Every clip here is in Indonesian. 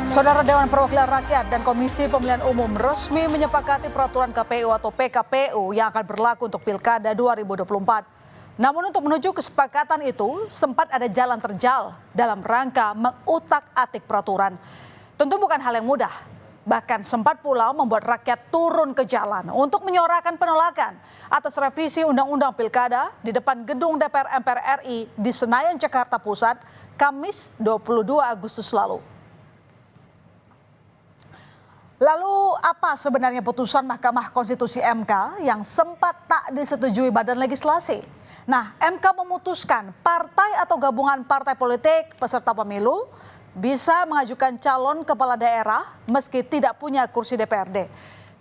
Saudara Dewan Perwakilan Rakyat dan Komisi Pemilihan Umum resmi menyepakati peraturan KPU atau PKPU yang akan berlaku untuk Pilkada 2024. Namun untuk menuju kesepakatan itu sempat ada jalan terjal dalam rangka mengutak-atik peraturan. Tentu bukan hal yang mudah. Bahkan sempat pula membuat rakyat turun ke jalan untuk menyuarakan penolakan atas revisi Undang-Undang Pilkada di depan gedung DPR MPR RI di Senayan, Jakarta Pusat, Kamis 22 Agustus lalu. Lalu apa sebenarnya putusan Mahkamah Konstitusi MK yang sempat tak disetujui Badan Legislasi? Nah, MK memutuskan partai atau gabungan partai politik peserta pemilu bisa mengajukan calon kepala daerah meski tidak punya kursi DPRD.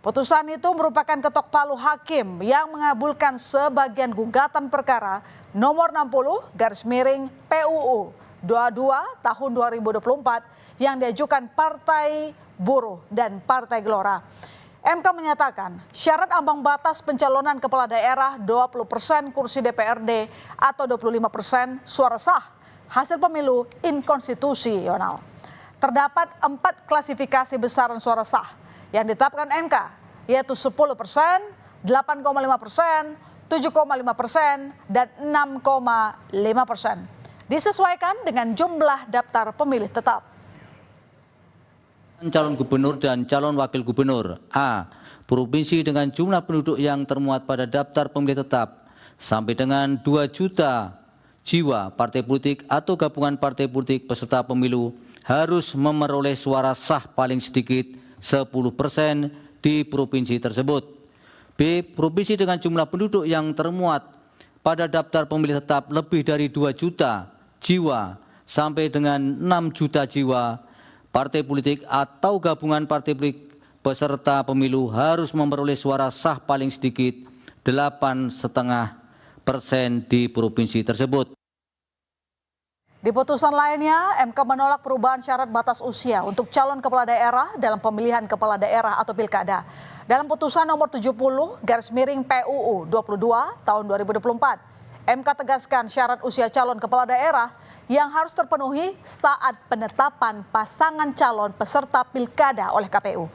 Putusan itu merupakan ketok palu hakim yang mengabulkan sebagian gugatan perkara nomor 60/PUU 22 tahun 2024 yang diajukan Partai Buruh dan Partai Gelora. MK menyatakan syarat ambang batas pencalonan kepala daerah 20% kursi DPRD atau 25% suara sah hasil pemilu inkonstitusional. Terdapat 4 klasifikasi besaran suara sah yang ditetapkan MK, yaitu 10%, 8,5%, 7,5%, dan 6,5%. Disesuaikan dengan jumlah daftar pemilih tetap. Calon gubernur dan calon wakil gubernur. A. Provinsi dengan jumlah penduduk yang termuat pada daftar pemilih tetap sampai dengan 2 juta jiwa. Partai politik atau gabungan partai politik peserta pemilu harus memperoleh suara sah paling sedikit 10% di provinsi tersebut. B. Provinsi dengan jumlah penduduk yang termuat pada daftar pemilih tetap lebih dari 2 juta jiwa sampai dengan 6 juta jiwa. Partai politik atau gabungan partai politik peserta pemilu harus memperoleh suara sah paling sedikit 8,5% di provinsi tersebut. Di putusan lainnya, MK menolak perubahan syarat batas usia untuk calon kepala daerah dalam pemilihan kepala daerah atau pilkada. Dalam putusan nomor 70/PUU 22 tahun 2024. MK tegaskan syarat usia calon kepala daerah yang harus terpenuhi saat penetapan pasangan calon peserta pilkada oleh KPU.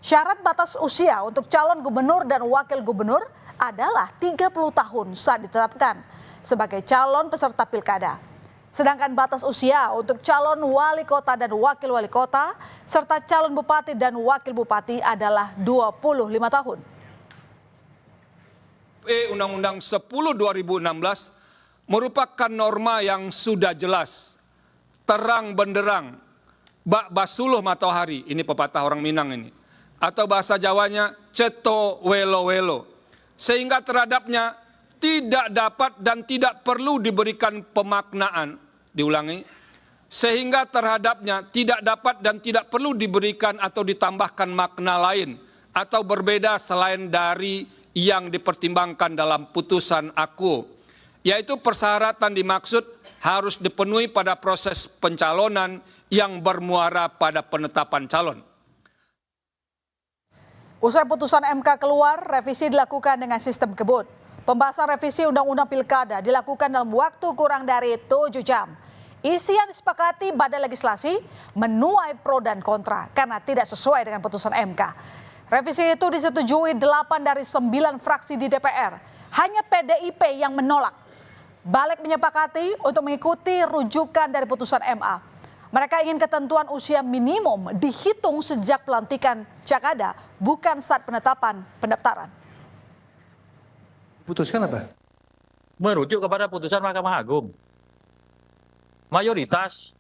Syarat batas usia untuk calon gubernur dan wakil gubernur adalah 30 tahun saat ditetapkan sebagai calon peserta pilkada. Sedangkan batas usia untuk calon wali kota dan wakil wali kota serta calon bupati dan wakil bupati adalah 25 tahun. Undang-Undang 10/2016 merupakan norma yang sudah jelas, terang benderang, bak basuluh matahari, ini pepatah orang Minang ini, atau bahasa Jawanya ceto welo welo, sehingga terhadapnya tidak dapat dan tidak perlu diberikan pemaknaan, diulangi, sehingga terhadapnya tidak dapat dan tidak perlu diberikan atau ditambahkan makna lain atau berbeda selain dari yang dipertimbangkan dalam putusan aku, yaitu persyaratan dimaksud harus dipenuhi pada proses pencalonan yang bermuara pada penetapan calon. Usai putusan MK keluar, revisi dilakukan dengan sistem kebut. Pembahasan revisi Undang-Undang Pilkada dilakukan dalam waktu kurang dari 7 jam. Isi yang disepakati Badan Legislasi menuai pro dan kontra karena tidak sesuai dengan putusan MK. Revisi itu disetujui 8 dari 9 fraksi di DPR. Hanya PDIP yang menolak. Balik menyepakati untuk mengikuti rujukan dari putusan MA. Mereka ingin ketentuan usia minimum dihitung sejak pelantikan Cakada, bukan saat penetapan pendaftaran. Putuskan apa? Merujuk kepada putusan Mahkamah Agung. Mayoritas.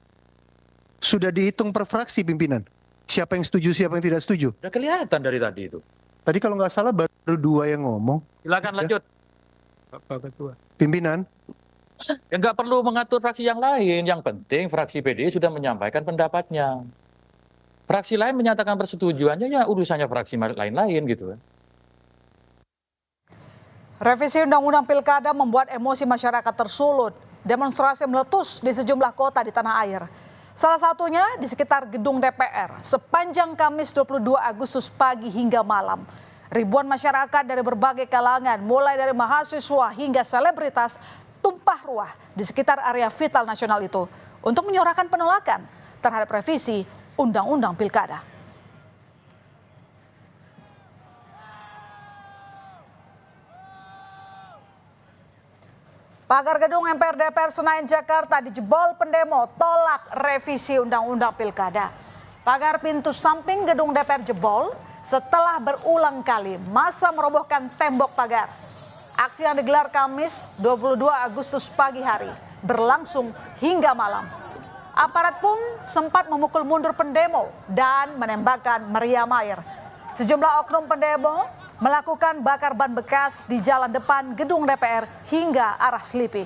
Sudah dihitung per fraksi pimpinan. Siapa yang setuju, siapa yang tidak setuju. Udah kelihatan dari tadi itu. Tadi kalau nggak salah baru 2 yang ngomong. Silakan lanjut. Bapak Ketua. Pimpinan. Ya nggak perlu mengatur fraksi yang lain. Yang penting fraksi PDI sudah menyampaikan pendapatnya. Fraksi lain menyatakan persetujuannya, ya urusannya fraksi lain-lain gitu. Revisi Undang-Undang Pilkada membuat emosi masyarakat tersulut. Demonstrasi meletus di sejumlah kota di tanah air. Salah satunya di sekitar gedung DPR sepanjang Kamis 22 Agustus pagi hingga malam. Ribuan masyarakat dari berbagai kalangan mulai dari mahasiswa hingga selebritas tumpah ruah di sekitar area vital nasional itu untuk menyuarakan penolakan terhadap revisi Undang-Undang Pilkada. Pagar gedung MPR DPR Senayan Jakarta dijebol pendemo tolak revisi Undang-Undang Pilkada. Pagar pintu samping gedung DPR jebol setelah berulang kali massa merobohkan tembok pagar. Aksi yang digelar Kamis 22 Agustus pagi hari berlangsung hingga malam. Aparat pun sempat memukul mundur pendemo dan menembakkan meriam air. Sejumlah oknum pendemo melakukan bakar ban bekas di jalan depan gedung DPR hingga arah Selipi.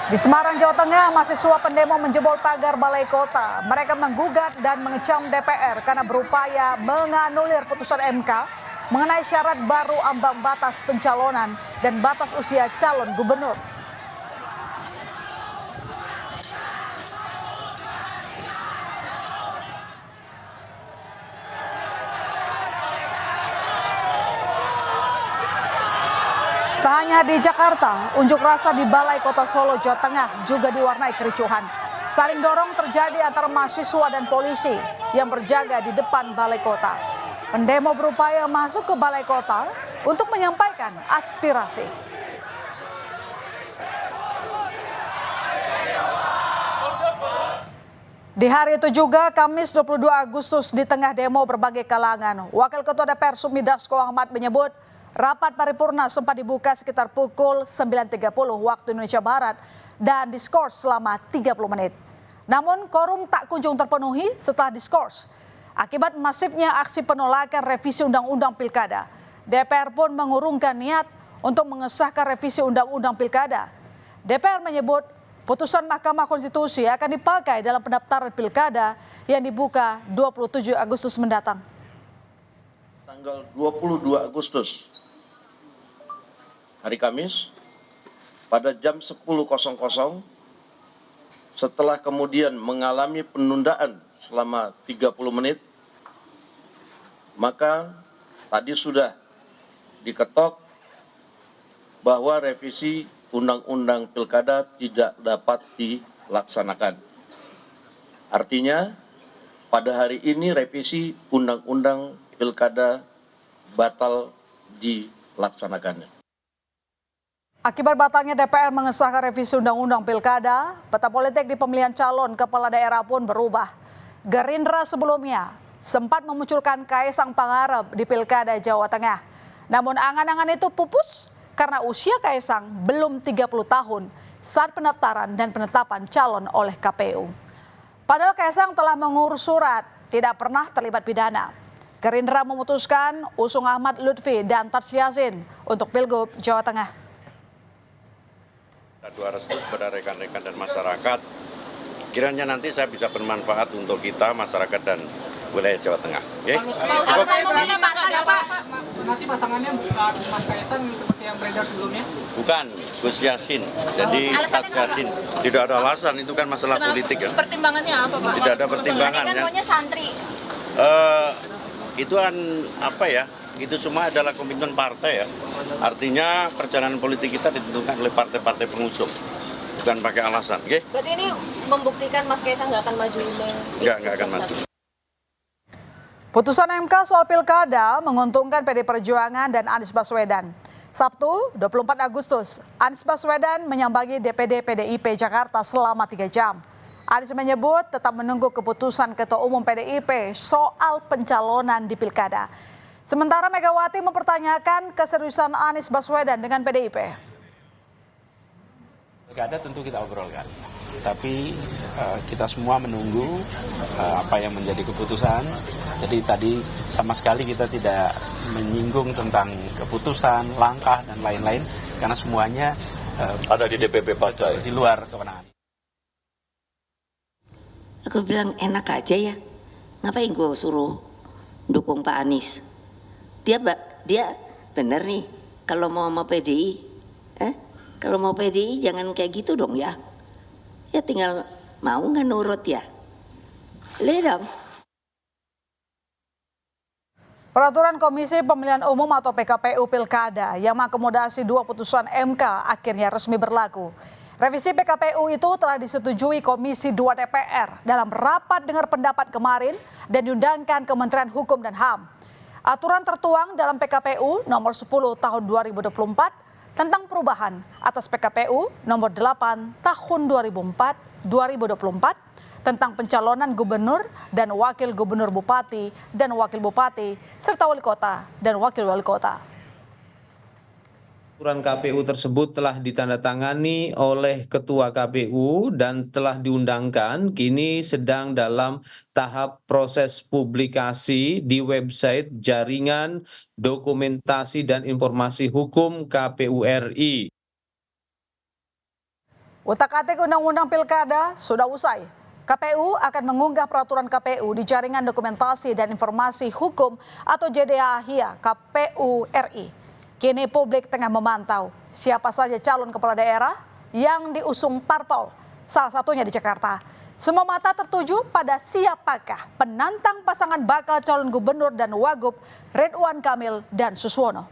Di Semarang, Jawa Tengah, mahasiswa pendemo menjebol pagar Balai Kota. Mereka menggugat dan mengecam DPR karena berupaya menganulir putusan MK mengenai syarat baru ambang batas pencalonan dan batas usia calon gubernur. Tak hanya di Jakarta, unjuk rasa di Balai Kota Solo, Jawa Tengah juga diwarnai kericuhan. Saling dorong terjadi antara mahasiswa dan polisi yang berjaga di depan Balai Kota. Pendemo berupaya masuk ke Balai Kota untuk menyampaikan aspirasi. Di hari itu juga, Kamis 22 Agustus, di tengah demo berbagai kalangan, Wakil Ketua DPR Sumi Dasko Ahmad menyebut rapat paripurna sempat dibuka sekitar pukul 9.30 waktu Indonesia Barat dan diskors selama 30 menit. Namun quorum tak kunjung terpenuhi setelah diskors. Akibat masifnya aksi penolakan revisi Undang-Undang Pilkada, DPR pun mengurungkan niat untuk mengesahkan revisi Undang-Undang Pilkada. DPR menyebut putusan Mahkamah Konstitusi akan dipakai dalam pendaftaran Pilkada yang dibuka 27 Agustus mendatang. Tanggal 22 Agustus, hari Kamis, pada jam 10.00, setelah kemudian mengalami penundaan selama 30 menit, maka tadi sudah diketok bahwa revisi Undang-Undang Pilkada tidak dapat dilaksanakan. Artinya, pada hari ini revisi Undang-Undang Pilkada batal dilaksanakannya. Akibat batalnya DPR mengesahkan revisi Undang-Undang Pilkada, peta politik di pemilihan calon kepala daerah pun berubah. Gerindra sebelumnya sempat memunculkan Kaesang Pangarep di Pilkada Jawa Tengah. Namun angan-angan itu pupus karena usia Kaesang belum 30 tahun saat pendaftaran dan penetapan calon oleh KPU. Padahal Kaesang telah mengurus surat, tidak pernah terlibat pidana. Gerindra memutuskan usung Ahmad Lutfi dan Taj Yassin untuk Pilgub Jawa Tengah. Dua restu kepada rekan-rekan dan masyarakat, kiranya nanti saya bisa bermanfaat untuk kita, masyarakat dan wilayah Jawa Tengah. Okay? Nanti pasangannya bukan Mas Kaesang seperti yang beredar sebelumnya? Bukan, Gus Yassin. Jadi Taj Yassin. Tidak ada alasan, itu kan masalah politik ya. Pertimbangannya apa, Pak? Tidak ada pertimbangan kan ya. maunya santri. Itu kan apa ya? Itu semua adalah komitmen partai ya. Artinya perjalanan politik kita ditentukan oleh partai-partai pengusung, bukan pakai alasan. Okay? Berarti ini membuktikan Mas Kaesang nggak akan maju? Nggak akan maju. Putusan MK soal Pilkada menguntungkan PD Perjuangan dan Anies Baswedan. Sabtu 24 Agustus, Anies Baswedan menyambangi DPD PDIP Jakarta selama 3 jam. Anies menyebut tetap menunggu keputusan Ketua Umum PDIP soal pencalonan di Pilkada. Sementara Megawati mempertanyakan keseriusan Anies Baswedan dengan PDIP. Pilkada tentu kita obrolkan, tapi kita semua menunggu apa yang menjadi keputusan. Jadi tadi sama sekali kita tidak menyinggung tentang keputusan, langkah dan lain-lain, karena semuanya ada di DPP partai, di luar kewenangan. Aku bilang enak aja ya, ngapain gue suruh dukung Pak Anies? Dia bener nih, kalau mau sama PDI, kalau mau PDI jangan kayak gitu dong ya. Ya tinggal mau nggak nurut ya. Lihat dong. Peraturan Komisi Pemilihan Umum atau PKPU Pilkada yang mengakomodasi 2 putusan MK akhirnya resmi berlaku. Revisi PKPU itu telah disetujui Komisi 2 DPR dalam rapat dengar pendapat kemarin dan diundangkan Kementerian Hukum dan HAM. Aturan tertuang dalam PKPU nomor 10 tahun 2024 tentang perubahan atas PKPU nomor 8 tahun 2024 tentang pencalonan gubernur dan wakil gubernur, bupati dan wakil bupati, serta wali kota dan wakil wali kota. Aturan KPU tersebut telah ditandatangani oleh Ketua KPU dan telah diundangkan, kini sedang dalam tahap proses publikasi di website Jaringan Dokumentasi dan Informasi Hukum KPU RI. Utak-atik Undang-Undang Pilkada sudah usai. KPU akan mengunggah peraturan KPU di Jaringan Dokumentasi dan Informasi Hukum atau JDA-HIA KPU RI. Kini publik tengah memantau siapa saja calon kepala daerah yang diusung parpol, salah satunya di Jakarta. Semua mata tertuju pada siapakah penantang pasangan bakal calon gubernur dan wagub Ridwan Kamil dan Suswono.